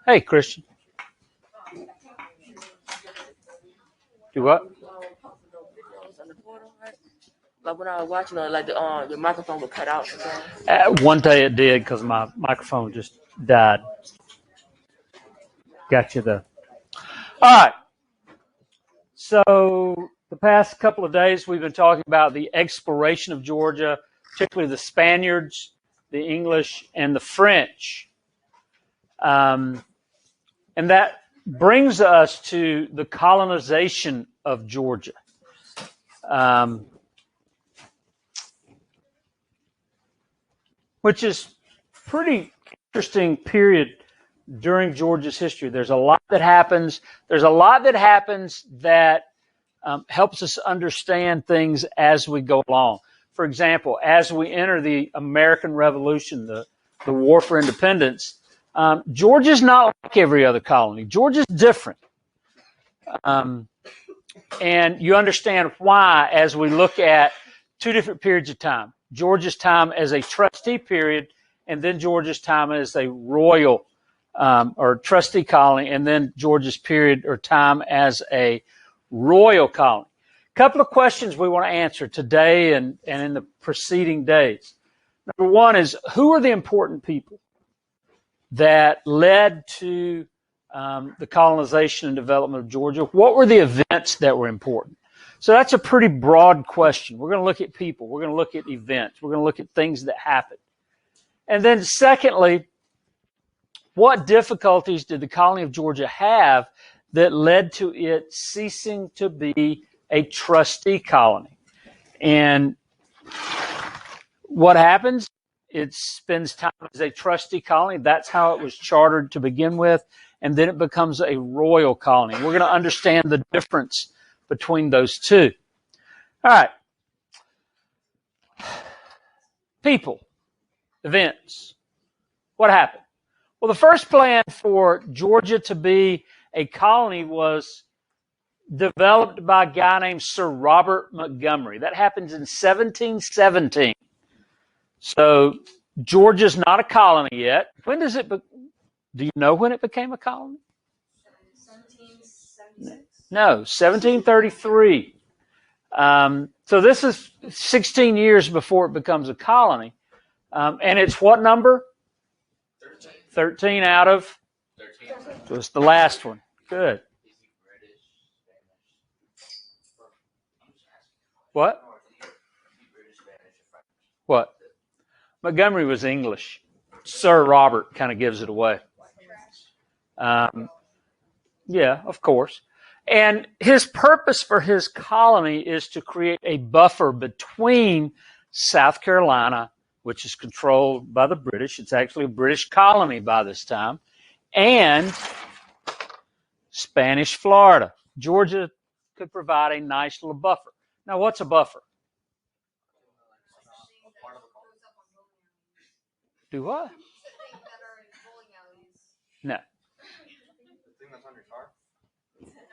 Hey, Christian. Do what? Like when I was watching it, like the microphone would cut out sometimes. One day it did because my microphone just died. Got you though. All right. So the past couple of days we've been talking about the exploration of Georgia, particularly the Spaniards, the English, and the French. And that brings us to the colonization of Georgia. Which is pretty interesting period during Georgia's history. There's a lot that happens. There's a lot that happens that helps us understand things as we go along. For example, as we enter the American Revolution, the War for Independence, Georgia's not like every other colony. Georgia's different. And you understand why as we look at two different periods of time. Georgia's time as a trustee period, and then Georgia's time as a royal or trustee colony, and then Georgia's period or time as a royal colony. A couple of questions we want to answer today and in the preceding days. Number one is, who are the important people that led to the colonization and development of Georgia? What were the events that were important? So that's a pretty broad question. We're going to look at people. We're going to look at events. We're going to look at things that happened. And then secondly, what difficulties did the colony of Georgia have that led to it ceasing to be a trustee colony? And what happens? It spends time as a trustee colony. That's how it was chartered to begin with. And then it becomes a royal colony. We're going to understand the difference between those two. All right. People, events. What happened? Well, the first plan for Georgia to be a colony was developed by a guy named Sir Robert Montgomery. That happens in 1717. So Georgia's not a colony yet. When does it? Do you know when it became a colony? 1776. No, 1733. So this is 16 years before it becomes a colony. And it's what number? 13 out of? 13. So it's the last one. Good. What? What? Montgomery was English. Sir Robert kind of gives it away. Yeah, of course. And his purpose for his colony is to create a buffer between South Carolina, which is controlled by the British. It's actually a British colony by this time, and Spanish Florida. Georgia could provide a nice little buffer. Now, what's a buffer? Do what? No.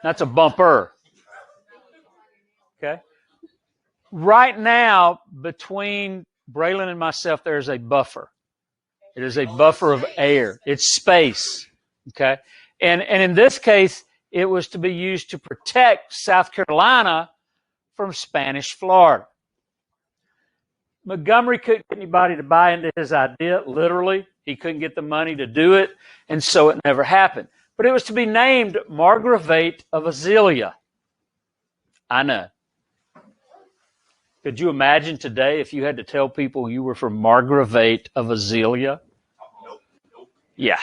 That's a bumper. Okay. Right now, between Braylon and myself, there's a buffer. It is a buffer of air. It's space. Okay. And in this case, it was to be used to protect South Carolina from Spanish Florida. Montgomery couldn't get anybody to buy into his idea, literally. He couldn't get the money to do it, and so it never happened. But it was to be named Margaret of Azalea. I know. Could you imagine today if you had to tell people you were from Margaret of Azalea? Nope. Yeah.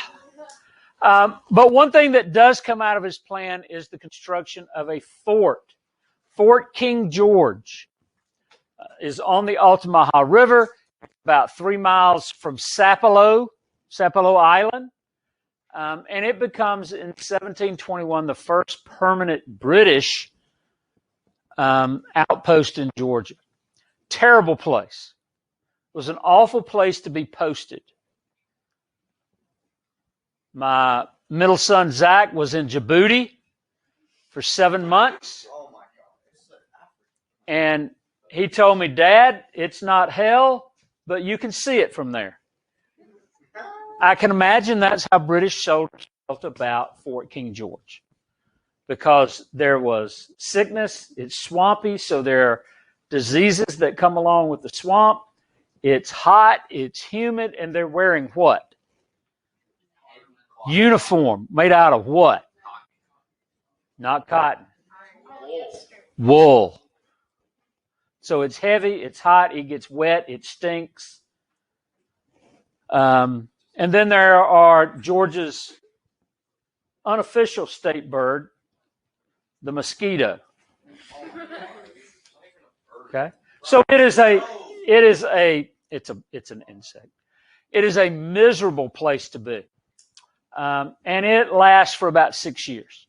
But one thing that does come out of his plan is the construction of a fort. Fort King George is on the Altamaha River, about 3 miles from Sapelo Island. And it becomes, in 1721, the first permanent British outpost in Georgia. Terrible place. It was an awful place to be posted. My middle son, Zach, was in Djibouti for 7 months. And he told me, Dad, it's not hell, but you can see it from there. I can imagine that's how British soldiers felt about Fort King George, because there was sickness. It's swampy, so there are diseases that come along with the swamp. It's hot, it's humid, and they're wearing what? Uniform made out of what? Not cotton. Wool. So it's heavy, it's hot, it gets wet, it stinks. And then there are Georgia's unofficial state bird, the mosquito. Okay, so it's an insect. It is a miserable place to be, and it lasts for about 6 years.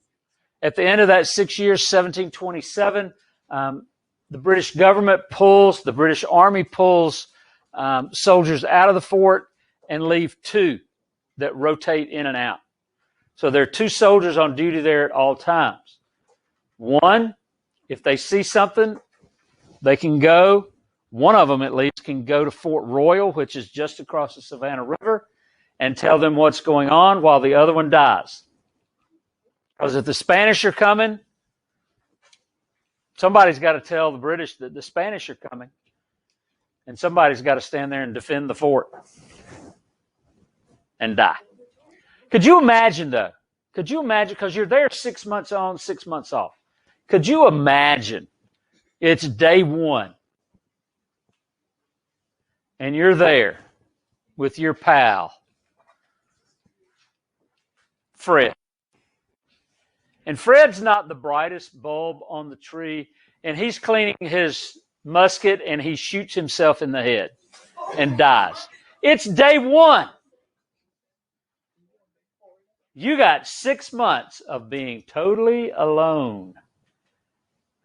At the end of that 6 years, 1727, the British government the British Army pulls soldiers out of the fort and leave 2 that rotate in and out. So there are 2 soldiers on duty there at all times. One, if they see something, they can go. One of them, at least, can go to Fort Royal, which is just across the Savannah River, and tell them what's going on while the other one dies. Because if the Spanish are coming, somebody's got to tell the British that the Spanish are coming. And somebody's got to stand there and defend the fort and die. Could you imagine, though? Could you imagine? Because you're there 6 months on, 6 months off. Could you imagine it's day 1 and you're there with your pal, Fred. And Fred's not the brightest bulb on the tree, and he's cleaning his musket and he shoots himself in the head and dies. It's day 1. You got 6 months of being totally alone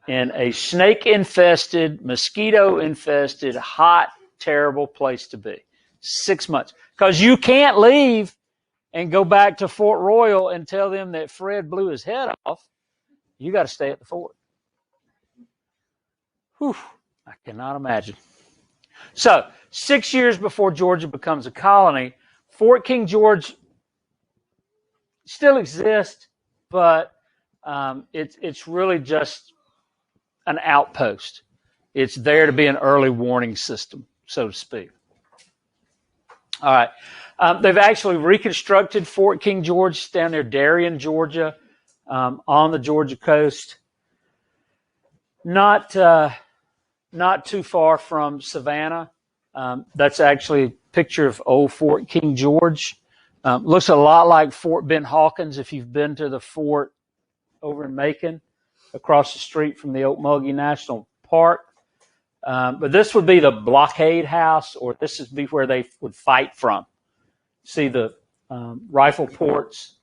in a snake-infested, mosquito-infested, hot, terrible place to be. 6 months. Because you can't leave and go back to Fort Royal and tell them that Fred blew his head off. You got to stay at the fort. Whew, I cannot imagine. So, 6 years before Georgia becomes a colony, Fort King George still exists, but it's really just an outpost. It's there to be an early warning system, so to speak. All right. They've actually reconstructed Fort King George down near Darien, Georgia, on the Georgia coast. Not too far from Savannah. That's actually a picture of old Fort King George. Looks a lot like Fort Ben Hawkins if you've been to the fort over in Macon, across the street from the Okmulgee National Park. But this would be the blockade house, or this would be where they would fight from. See the rifle ports.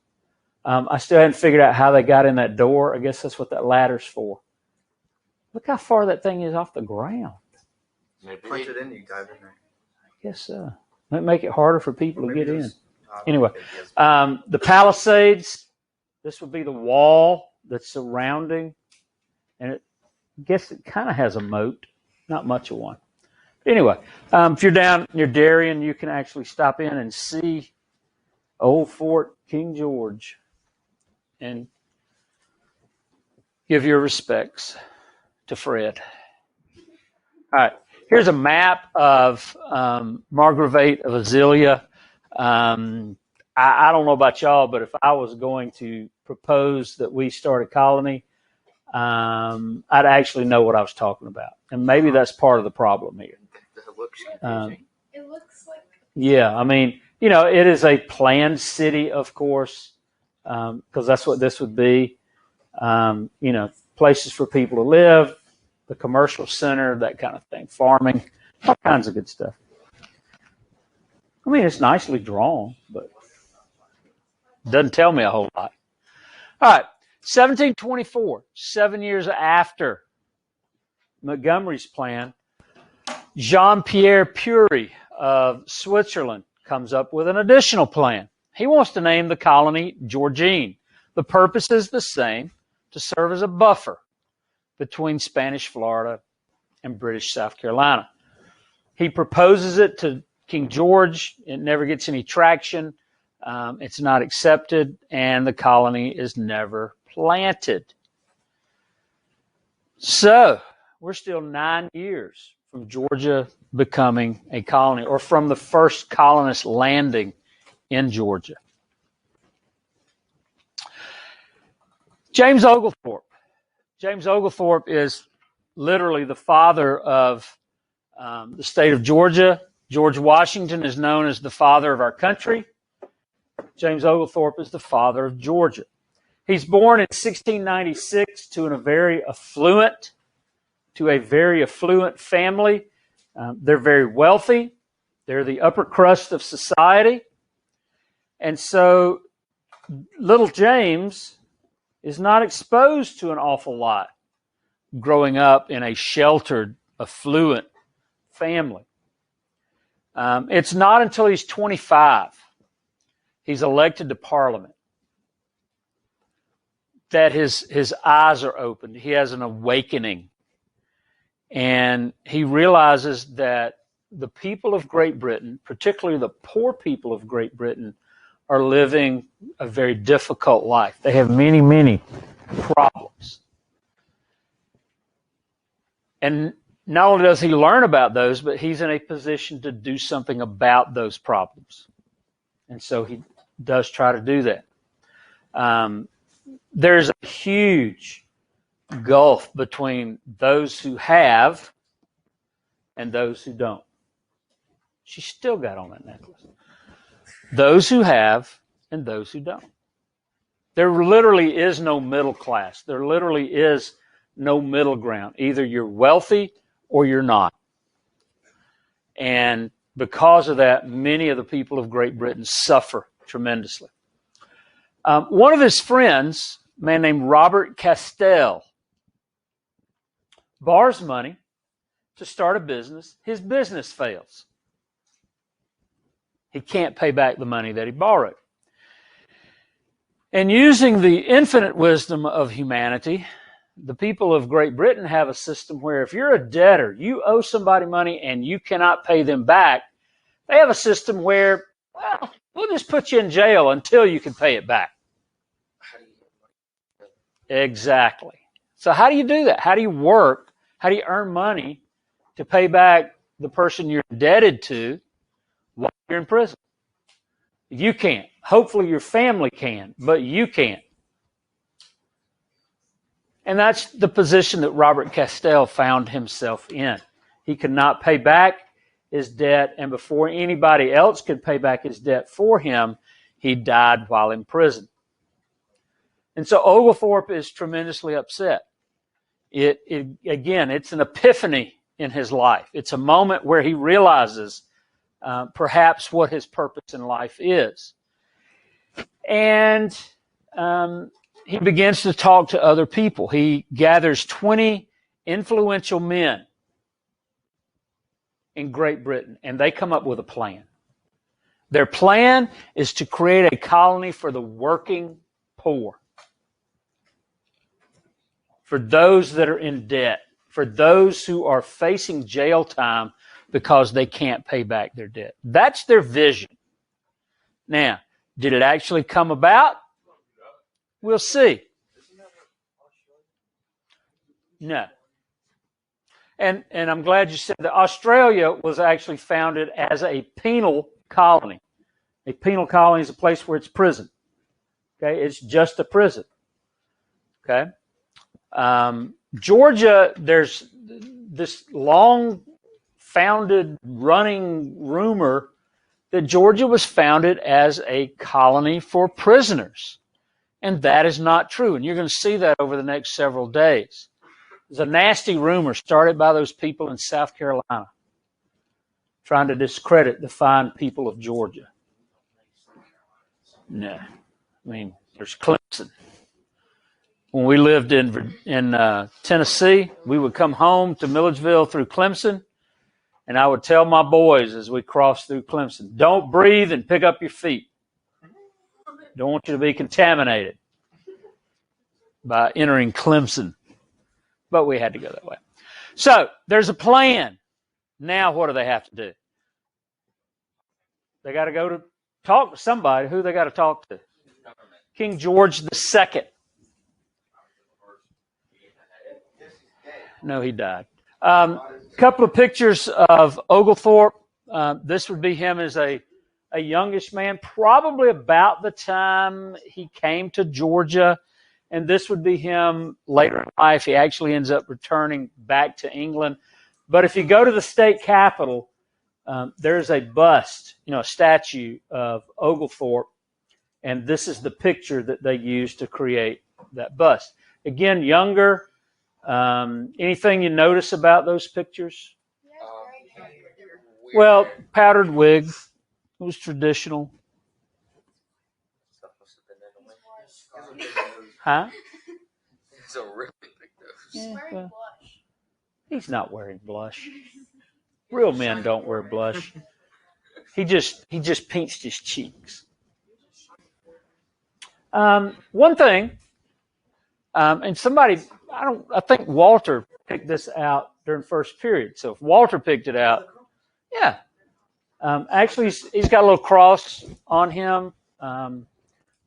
I still haven't figured out how they got in that door. I guess that's what that ladder's for. Look how far that thing is off the ground. Punch it in, you dive in there. I guess so. Might make it harder for people to get in. Anyway, the Palisades, this would be the wall that's surrounding, and I guess it kind of has a moat, not much of one. Anyway, if you're down near Darien, you can actually stop in and see old Fort King George and give your respects to Fred. All right, here's a map of Margaret of Azalea. I don't know about y'all, but if I was going to propose that we start a colony, I'd actually know what I was talking about. And maybe that's part of the problem here. It looks like... Yeah, I mean, you know, it is a planned city, of course, because that's what this would be. You know, places for people to live, the commercial center, that kind of thing, farming, all kinds of good stuff. I mean, it's nicely drawn, but doesn't tell me a whole lot. All right, 1724, 7 years after Montgomery's plan, Jeanpierre Pury of Switzerland comes up with an additional plan. He wants to name the colony Georgine. The purpose is the same, to serve as a buffer between Spanish Florida and British South Carolina. He proposes it to King George. It never gets any traction. It's not accepted, and the colony is never planted. So we're still 9 years from Georgia becoming a colony, or from the first colonists landing in Georgia. James Oglethorpe. James Oglethorpe is literally the father of the state of Georgia. George Washington is known as the father of our country. James Oglethorpe is the father of Georgia. He's born in 1696 to a very affluent family. They're very wealthy. They're the upper crust of society. And so little James is not exposed to an awful lot growing up in a sheltered, affluent family. It's not until he's 25, he's elected to Parliament, that his eyes are opened. He has an awakening. And he realizes that the people of Great Britain, particularly the poor people of Great Britain, are living a very difficult life. They have many, many problems. And not only does he learn about those, but he's in a position to do something about those problems. And so he does try to do that. There's a huge gulf between those who have and those who don't. She still got on that necklace. Those who have and those who don't. There literally is no middle class. There literally is no middle ground. Either you're wealthy or you're not. And because of that, many of the people of Great Britain suffer tremendously. One of his friends, a man named Robert Castell, borrows money to start a business. His business fails. He can't pay back the money that he borrowed. And using the infinite wisdom of humanity, the people of Great Britain have a system where if you're a debtor, you owe somebody money and you cannot pay them back, they have a system where, well, we'll just put you in jail until you can pay it back. Exactly. So how do you do that? How do you work? How do you earn money to pay back the person you're indebted to while you're in prison? You can't. Hopefully your family can, but you can't. And that's the position that Robert Castell found himself in. He could not pay back his debt, and before anybody else could pay back his debt for him, he died while in prison. And so Oglethorpe is tremendously upset. Again, it's an epiphany in his life. It's a moment where he realizes perhaps what his purpose in life is. And he begins to talk to other people. He gathers 20 influential men in Great Britain, and they come up with a plan. Their plan is to create a colony for the working poor, for those that are in debt, for those who are facing jail time because they can't pay back their debt. That's their vision. Now, did it actually come about? We'll see. No. And I'm glad you said that. Australia was actually founded as a penal colony. A penal colony is a place where it's prison. Okay, it's just a prison. Okay. Georgia, there's this long-founded running rumor that Georgia was founded as a colony for prisoners. And that is not true. And you're going to see that over the next several days. There's a nasty rumor started by those people in South Carolina trying to discredit the fine people of Georgia. No. I mean, there's Clemson. When we lived in Tennessee, we would come home to Milledgeville through Clemson, and I would tell my boys as we crossed through Clemson, don't breathe and pick up your feet. Don't want you to be contaminated by entering Clemson. But we had to go that way. So there's a plan. Now what do they have to do? They got to go to talk to somebody. Who they got to talk to? King George II. No, he died. Couple of pictures of Oglethorpe. This would be him as a youngish man, probably about the time he came to Georgia. And this would be him later in life. He actually ends up returning back to England. But if you go to the state capitol, there's a bust, a statue of Oglethorpe. And this is the picture that they used to create that bust. Again, younger. Anything you notice about those pictures? Well, powdered wig. It was traditional. Huh? So really big nose. Yeah, well, he's not wearing blush. Real men don't wear blush. He just pinched his cheeks. One thing, and somebody, I think Walter picked this out during first period. So if Walter picked it out, yeah. Actually, he's got a little cross on him,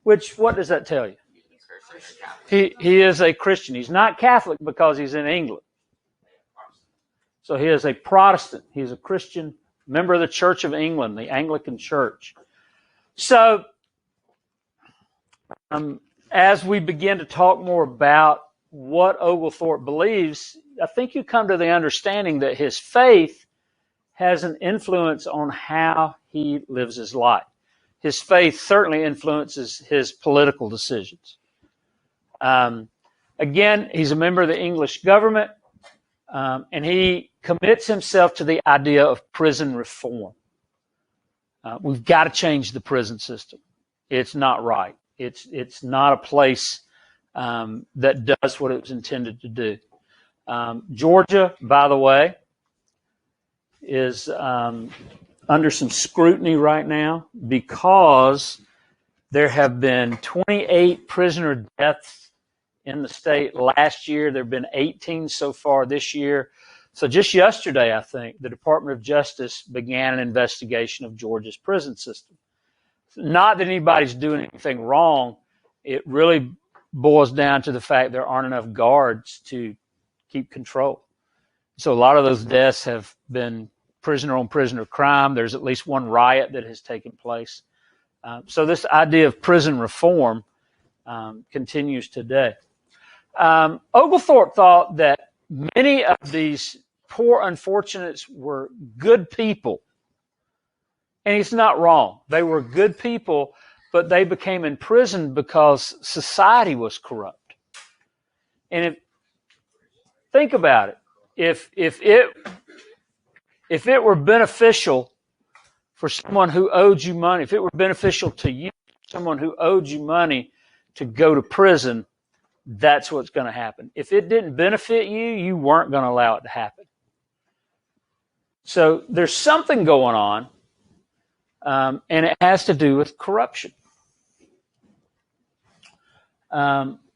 which, what does that tell you? He is a Christian. He's not Catholic because he's in England. So he is a Protestant. He's a Christian member of the Church of England, the Anglican Church. So as we begin to talk more about what Oglethorpe believes, I think you come to the understanding that his faith has an influence on how he lives his life. His faith certainly influences his political decisions. Again, he's a member of the English government, and he commits himself to the idea of prison reform. We've got to change the prison system. It's not right. It's not a place that does what it was intended to do. Georgia, by the way, is under some scrutiny right now because there have been 28 prisoner deaths in the state last year. There have been 18 so far this year. So just yesterday, I think, the Department of Justice began an investigation of Georgia's prison system. Not that anybody's doing anything wrong. It really boils down to the fact there aren't enough guards to keep control. So a lot of those deaths have been prisoner-on-prisoner crime. There's at least one riot that has taken place. So this idea of prison reform continues today. Oglethorpe thought that many of these poor unfortunates were good people. And he's not wrong. They were good people, but they became imprisoned because society was corrupt. And think about it. If it were beneficial for someone who owed you money, if it were beneficial to you, someone who owed you money to go to prison, that's what's going to happen. If it didn't benefit you, you weren't going to allow it to happen. So there's something going on, and it has to do with corruption.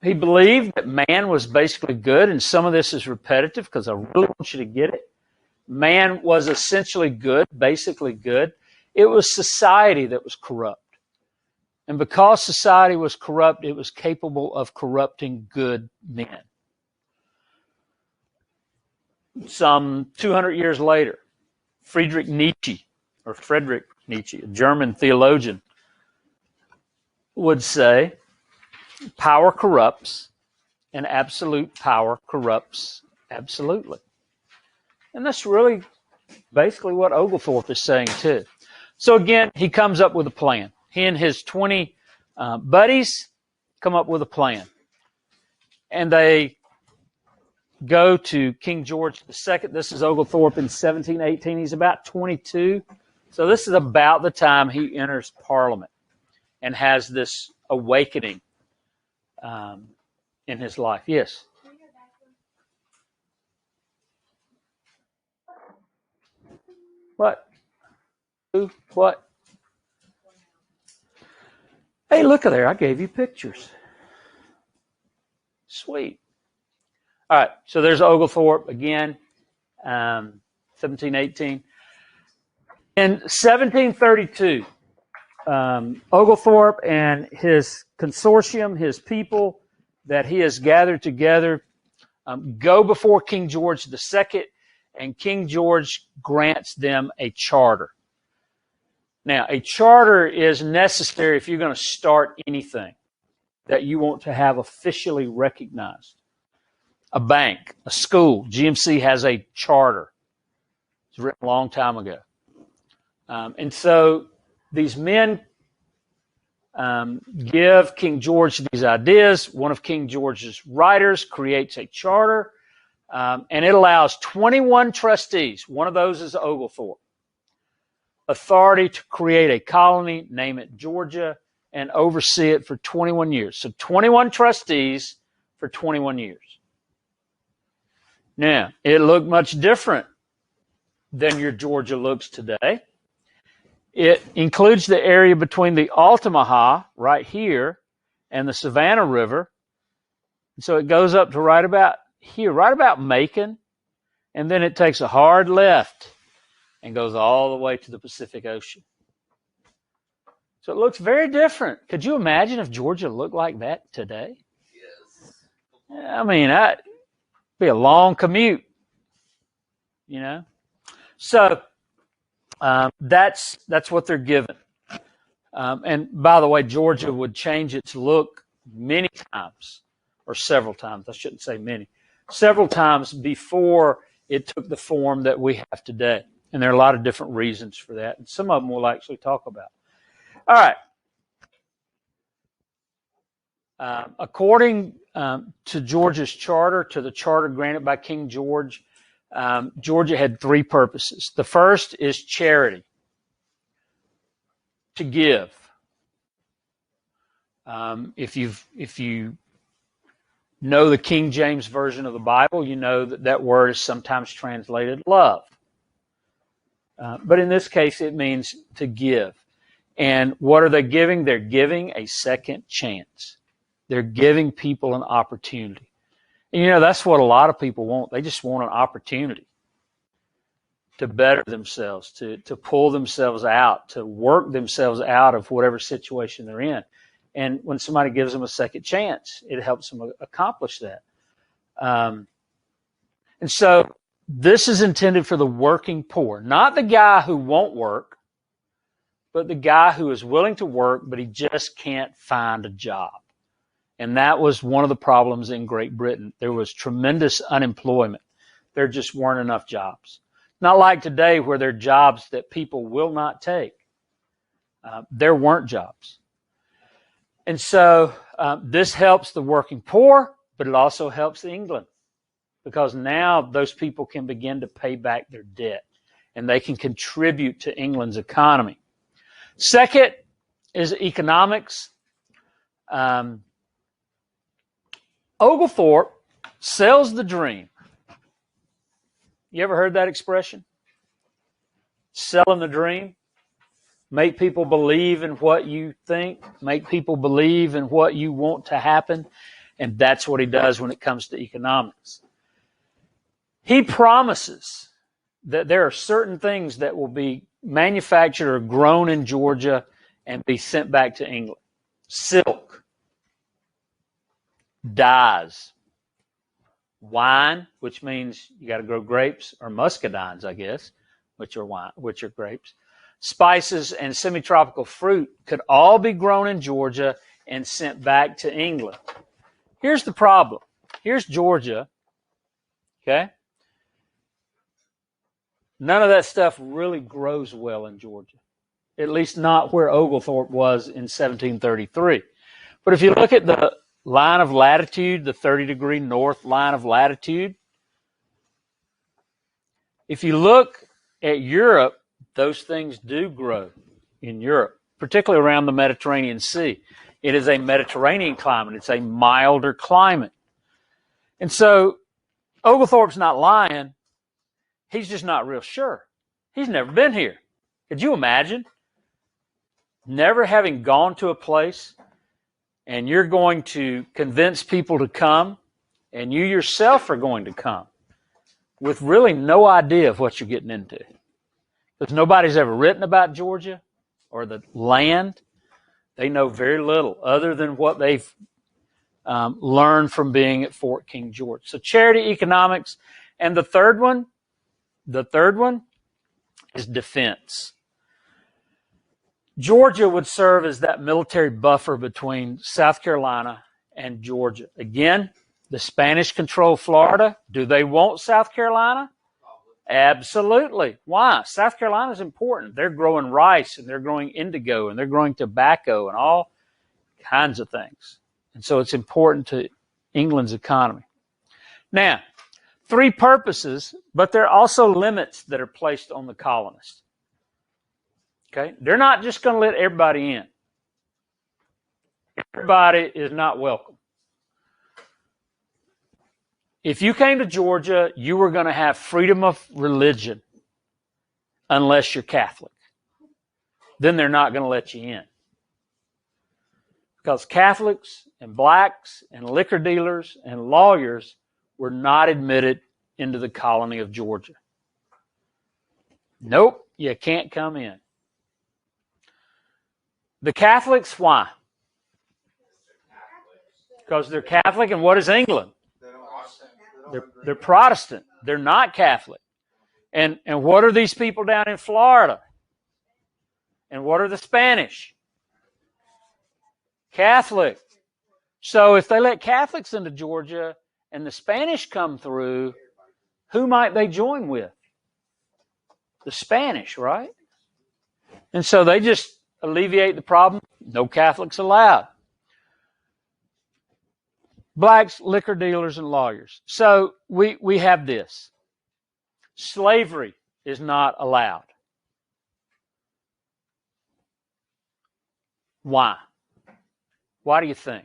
He believed that man was basically good, and some of this is repetitive because I really want you to get it. Man was essentially good, basically good. It was society that was corrupt. And because society was corrupt, it was capable of corrupting good men. Some 200 years later, Friedrich Nietzsche, a German theologian, would say, power corrupts, and absolute power corrupts absolutely. And that's really basically what Oglethorpe is saying too. So again, he comes up with a plan. He and his 20 buddies come up with a plan. And they go to King George II. This is Oglethorpe in 1718. He's about 22. So this is about the time he enters Parliament and has this awakening in his life. Yes? What? Who? What? Hey, look at there. I gave you pictures. Sweet. All right. So there's Oglethorpe again, 1718. In 1732, Oglethorpe and his consortium, his people that he has gathered together, go before King George II, and King George grants them a charter. Now, a charter is necessary if you're going to start anything that you want to have officially recognized. A bank, a school, GMC has a charter. It's written a long time ago. And so these men give King George these ideas. One of King George's writers creates a charter, and it allows 21 trustees, one of those is Oglethorpe, authority to create a colony, name it Georgia, and oversee it for 21 years. So 21 trustees for 21 years. Now, it looked much different than your Georgia looks today. It includes the area between the Altamaha, right here, and the Savannah River. And so it goes up to right about here, right about Macon, and then it takes a hard left and goes all the way to the Pacific Ocean. So it looks very different. Could you imagine if Georgia looked like that today? Yes. I mean, that'd be a long commute, you know? So that's what they're given. And by the way, Georgia would change its look many times, or several times. I shouldn't say many. Several times before it took the form that we have today. And there are a lot of different reasons for that. And some of them we'll actually talk about. All right. According to Georgia's charter, to the charter granted by King George, Georgia had three purposes. The first is charity, to give. If you know the King James Version of the Bible, you know that word is sometimes translated love. But in this case, it means to give. And what are they giving? They're giving a second chance. They're giving people an opportunity. And you know, that's what a lot of people want. They just want an opportunity to better themselves, to pull themselves out, to work themselves out of whatever situation they're in. And when somebody gives them a second chance, it helps them accomplish that. And so this is intended for the working poor, not the guy who won't work, but the guy who is willing to work, but he just can't find a job. And that was one of the problems in Great Britain. There was tremendous unemployment. There just weren't enough jobs. Not like today where there are jobs that people will not take. There weren't jobs. And so this helps the working poor, but it also helps England because now those people can begin to pay back their debt and they can contribute to England's economy. Second is economics. Oglethorpe sells the dream. You ever heard that expression? Selling the dream. Make people believe in what you think. Make people believe in what you want to happen. And that's what he does when it comes to economics. He promises that there are certain things that will be manufactured or grown in Georgia and be sent back to England. Silk, dyes, wine, which means you got to grow grapes, or muscadines, I guess, which are grapes. Spices and semi-tropical fruit could all be grown in Georgia and sent back to England. Here's the problem. Here's Georgia, okay? None of that stuff really grows well in Georgia, at least not where Oglethorpe was in 1733. But if you look at the line of latitude, the 30-degree north line of latitude, if you look at Europe, those things do grow in Europe, particularly around the Mediterranean Sea. It is a Mediterranean climate. It's a milder climate. And so Oglethorpe's not lying. He's just not real sure. He's never been here. Could you imagine never having gone to a place and you're going to convince people to come and you yourself are going to come with really no idea of what you're getting into? Because nobody's ever written about Georgia or the land. They know very little other than what they've learned from being at Fort King George. So charity, economics, and the third one is defense. Georgia would serve as that military buffer between South Carolina and Georgia. Again, the Spanish control Florida. Do they want South Carolina? Absolutely. Why? South Carolina is important. They're growing rice and they're growing indigo and they're growing tobacco and all kinds of things. And so it's important to England's economy. Now, 3 purposes, but there are also limits that are placed on the colonists. Okay? They're not just going to let everybody in. Everybody is not welcome. If you came to Georgia, you were going to have freedom of religion unless you're Catholic. Then they're not going to let you in. Because Catholics and blacks and liquor dealers and lawyers were not admitted into the colony of Georgia. Nope, you can't come in. The Catholics, why? Because they're Catholic, and what is England? They're Protestant. They're not Catholic. And what are these people down in Florida? And what are the Spanish? Catholic. So if they let Catholics into Georgia and the Spanish come through, who might they join with? The Spanish, right? And so they just alleviate the problem. No Catholics allowed. Blacks, liquor dealers, and lawyers. So we have this. Slavery is not allowed. Why? Why do you think?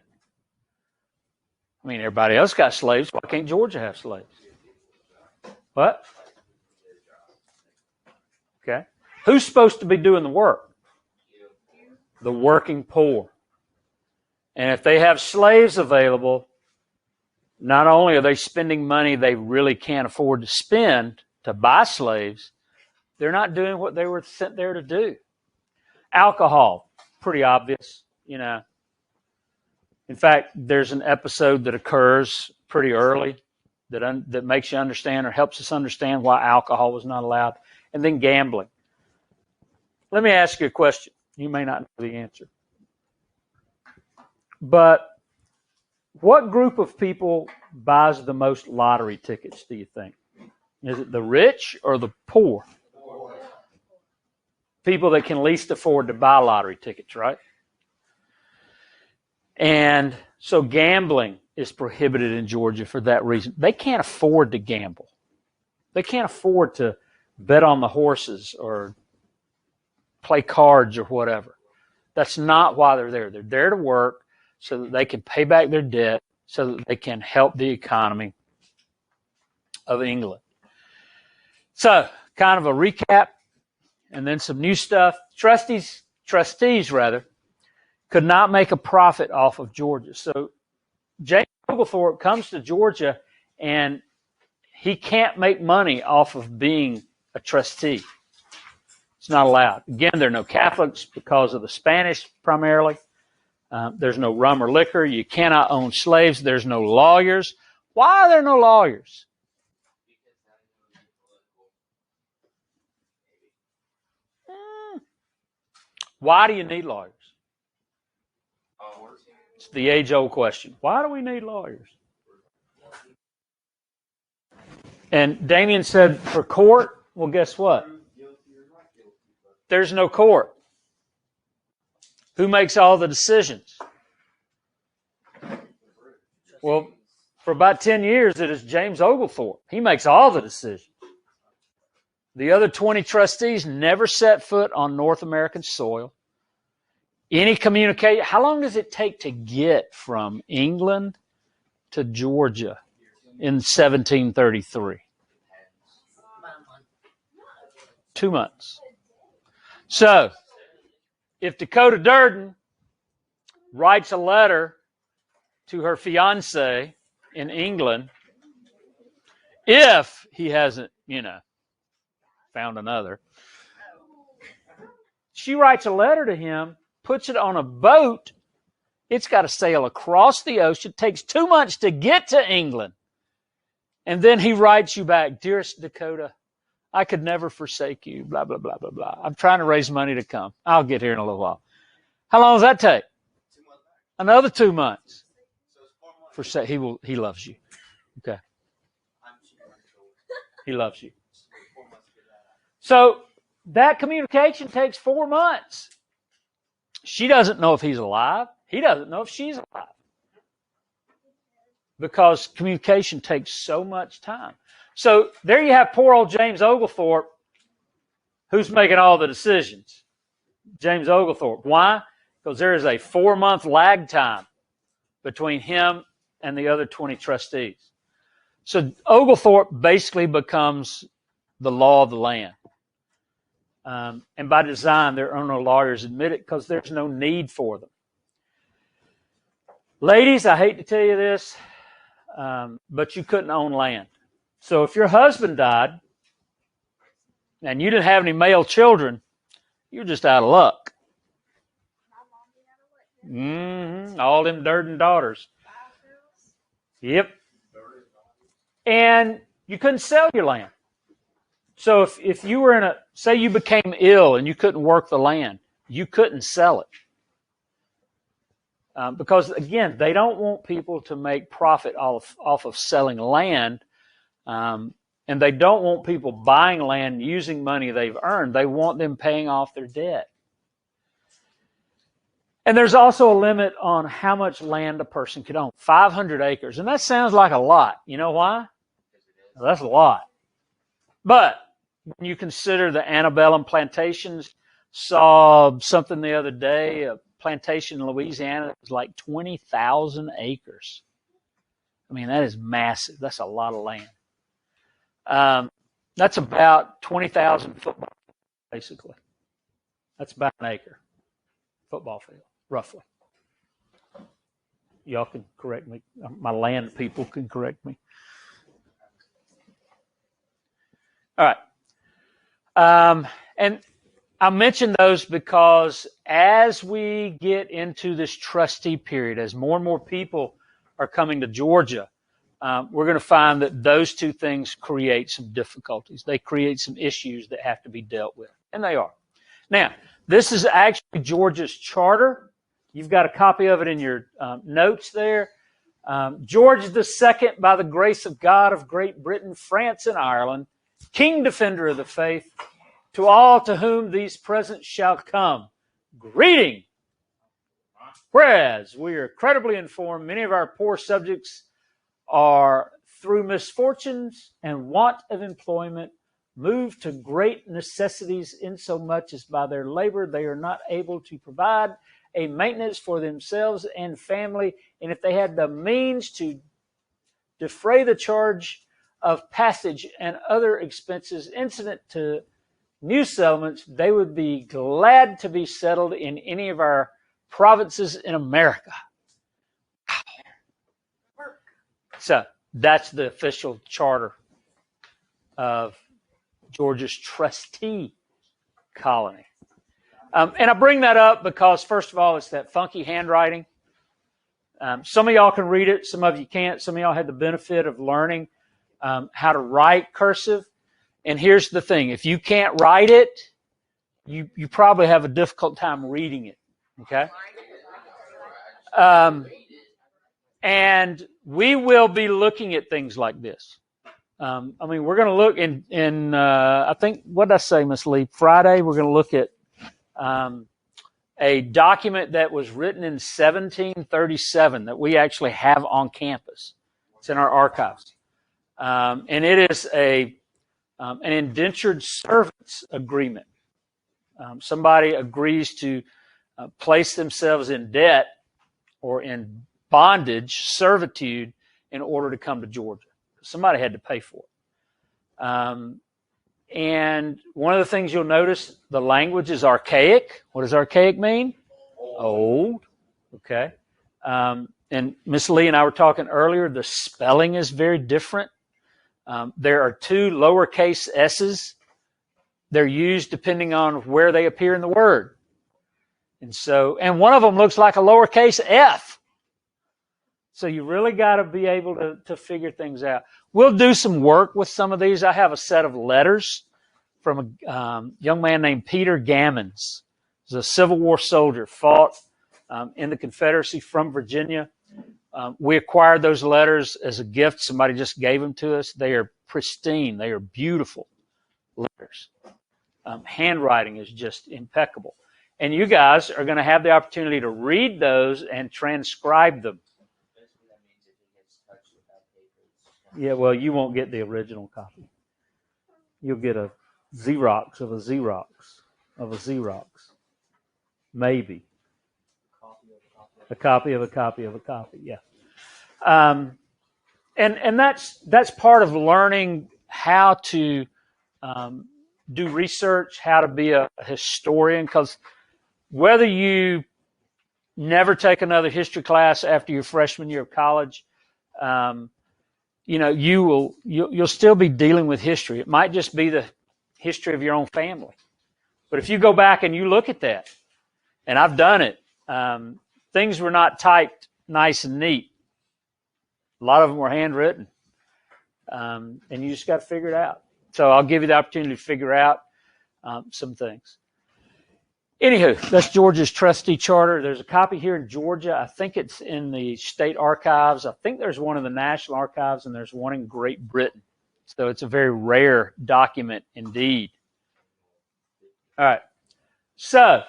I mean, everybody else got slaves. Why can't Georgia have slaves? What? Okay. Who's supposed to be doing the work? The working poor. And if they have slaves available, not only are they spending money they really can't afford to spend to buy slaves, they're not doing what they were sent there to do. Alcohol, pretty obvious, you know. In fact, there's an episode that occurs pretty early that makes you understand or helps us understand why alcohol was not allowed. And then gambling. Let me ask you a question. You may not know the answer. But what group of people buys the most lottery tickets, do you think? Is it the rich or the poor? People that can least afford to buy lottery tickets, right? And so gambling is prohibited in Georgia for that reason. They can't afford to gamble. They can't afford to bet on the horses or play cards or whatever. That's not why they're there. They're there to work so that they can pay back their debt, so that they can help the economy of England. So, kind of a recap, and then some new stuff. Trustees could not make a profit off of Georgia. So, James Oglethorpe comes to Georgia, and he can't make money off of being a trustee. It's not allowed. Again, there are no Catholics because of the Spanish primarily. There's no rum or liquor. You cannot own slaves. There's no lawyers. Why are there no lawyers? Why do you need lawyers? It's the age-old question. Why do we need lawyers? And Damien said, for court, well, guess what? There's no court. Who makes all the decisions? Well, for about 10 years, it is James Oglethorpe. He makes all the decisions. The other 20 trustees never set foot on North American soil. Any communication? How long does it take to get from England to Georgia in 1733? 2 months. So, if Dakota Durden writes a letter to her fiancé in England, if he hasn't, found another, She writes a letter to him, puts it on a boat. It's got to sail across the ocean. It takes 2 months to get to England. And then he writes you back, dearest Dakota, I could never forsake you, blah, blah, blah, blah, blah. I'm trying to raise money to come. I'll get here in a little while. How long does that take? 2 months back. Another 2 months. So it's 4 months. He loves you. Okay. I'm super unsure. He loves you. 4 months to get that out. So that communication takes 4 months. She doesn't know if he's alive. He doesn't know if she's alive. Because communication takes so much time. So there you have poor old James Oglethorpe, who's making all the decisions. James Oglethorpe. Why? Because there is a 4-month lag time between him and the other 20 trustees. So Oglethorpe basically becomes the law of the land. And by design, there are no lawyers admit it because there's no need for them. Ladies, I hate to tell you this, but you couldn't own land. So if your husband died and you didn't have any male children, you're just out of luck. All them dirty daughters. Yep. And you couldn't sell your land. So if you were say you became ill and you couldn't work the land, you couldn't sell it. Because, again, they don't want people to make profit off of selling land. And they don't want people buying land using money they've earned. They want them paying off their debt. And there's also a limit on how much land a person could own. 500 acres. And that sounds like a lot. You know why? Well, that's a lot. But when you consider the antebellum plantations, saw something the other day, a plantation in Louisiana that was like 20,000 acres. I mean, that is massive. That's a lot of land. That's about 20,000 football, basically. That's about an acre football field, roughly. Y'all can correct me. My land people can correct me. All right. And I mention those because as we get into this trustee period, as more and more people are coming to Georgia, we're going to find that those two things create some difficulties. They create some issues that have to be dealt with, and they are. Now, this is actually Georgia's charter. You've got a copy of it in your notes there. George II, by the grace of God of Great Britain, France, and Ireland, King Defender of the Faith, to all to whom these presents shall come, greeting. Whereas we are credibly informed many of our poor subjects are, through misfortunes and want of employment, moved to great necessities, insomuch as by their labor they are not able to provide a maintenance for themselves and family, and if they had the means to defray the charge of passage and other expenses incident to new settlements, they would be glad to be settled in any of our provinces in America. So that's the official charter of Georgia's trustee colony. And I bring that up because, first of all, it's that funky handwriting. Some of y'all can read it. Some of you can't. Some of y'all had the benefit of learning how to write cursive. And here's the thing. If you can't write it, you probably have a difficult time reading it. Okay? And we will be looking at things like this. We're going to look in I think, what did I say, Miss Lee? Friday, we're going to look at a document that was written in 1737 that we actually have on campus. It's in our archives. And it is an indentured servants agreement. Somebody agrees to place themselves in debt or in bondage, servitude, in order to come to Georgia. Somebody had to pay for it. And one of the things you'll notice, the language is archaic. What does archaic mean? Old. Okay. And Miss Lee and I were talking earlier, the spelling is very different. There are two lowercase s's They're used depending on where they appear in the Word. And one of them looks like a lowercase f. So you really got to be able to figure things out. We'll do some work with some of these. I have a set of letters from a young man named Peter Gammons. He's a Civil War soldier, fought in the Confederacy from Virginia. We acquired those letters as a gift. Somebody just gave them to us. They are pristine. They are beautiful letters. Handwriting is just impeccable. And you guys are going to have the opportunity to read those and transcribe them. Basically, that means if it gets touched without paper, Yeah, well, you won't get the original copy. You'll get a Xerox of a Xerox of a Xerox. Maybe. A copy of a copy of a copy, yeah. And that's part of learning how to do research, how to be a historian, because whether you never take another history class after your freshman year of college, you'll still be dealing with history. It might just be the history of your own family. But if you go back and you look at that, and I've done it, things were not typed nice and neat. A lot of them were handwritten. And you just got to figure it out. So I'll give you the opportunity to figure out some things. Anywho, that's Georgia's trustee charter. There's a copy here in Georgia. I think it's in the state archives. I think there's one in the National Archives, and there's one in Great Britain. So it's a very rare document indeed. All right. So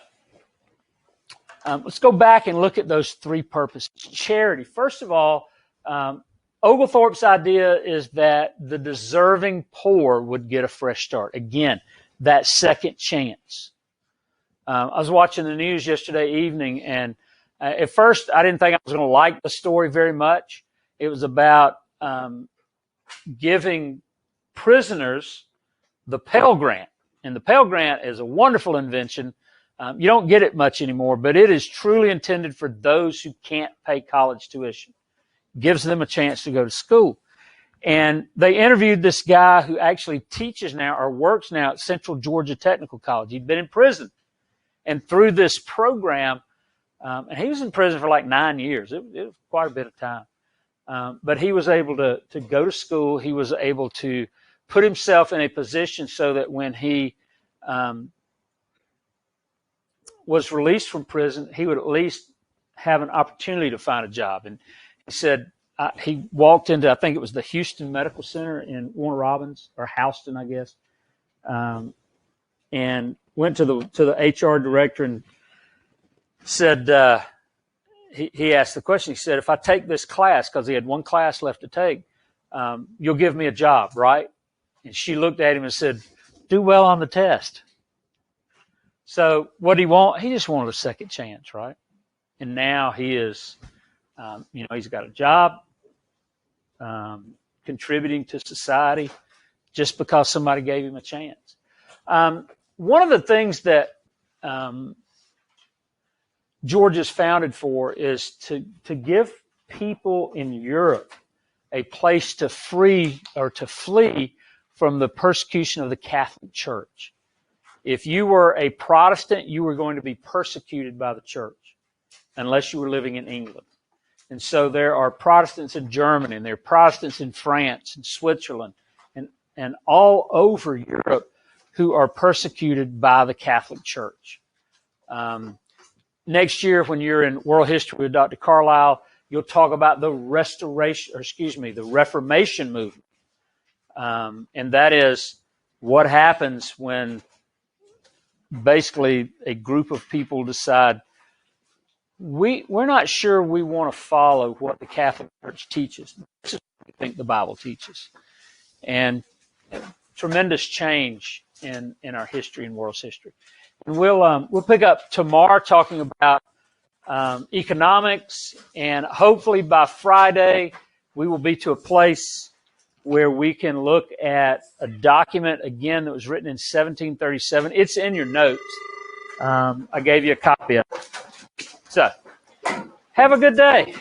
let's go back and look at those three purposes. Charity. First of all, Oglethorpe's idea is that the deserving poor would get a fresh start. Again, that second chance. I was watching the news yesterday evening, and at first I didn't think I was going to like the story very much. It was about giving prisoners the Pell Grant. And the Pell Grant is a wonderful invention. You don't get it much anymore, but it is truly intended for those who can't pay college tuition. Gives them a chance to go to school. And they interviewed this guy who actually teaches now or works now at Central Georgia Technical College. He'd been in prison. And through this program, and he was in prison for like 9 years. It was quite a bit of time. But he was able to go to school. He was able to put himself in a position so that when he was released from prison, he would at least have an opportunity to find a job. And he said he walked into, I think it was the Houston Medical Center in Warner Robins, or Houston, I guess, and went to the HR director and said, he asked the question. He said, if I take this class, because he had one class left to take, you'll give me a job, right? And she looked at him and said, do well on the test. So what did he want? He just wanted a second chance, right? And now he is, he's got a job, contributing to society just because somebody gave him a chance. One of the things that Georgia's founded for is to give people in Europe a place to flee from the persecution of the Catholic Church. If you were a Protestant, you were going to be persecuted by the church unless you were living in England. And so there are Protestants in Germany, and there are Protestants in France and Switzerland and all over Europe who are persecuted by the Catholic Church. Next year, when you're in World History with Dr. Carlisle, you'll talk about the Reformation movement. And that is what happens when basically a group of people decide we're not sure we want to follow what the Catholic Church teaches. This is what we think the Bible teaches. And tremendous change in our history and world's history. And we'll pick up tomorrow talking about economics, and hopefully by Friday we will be to a place where we can look at a document again that was written in 1737. It's in your notes. I gave you a copy of it. So, have a good day.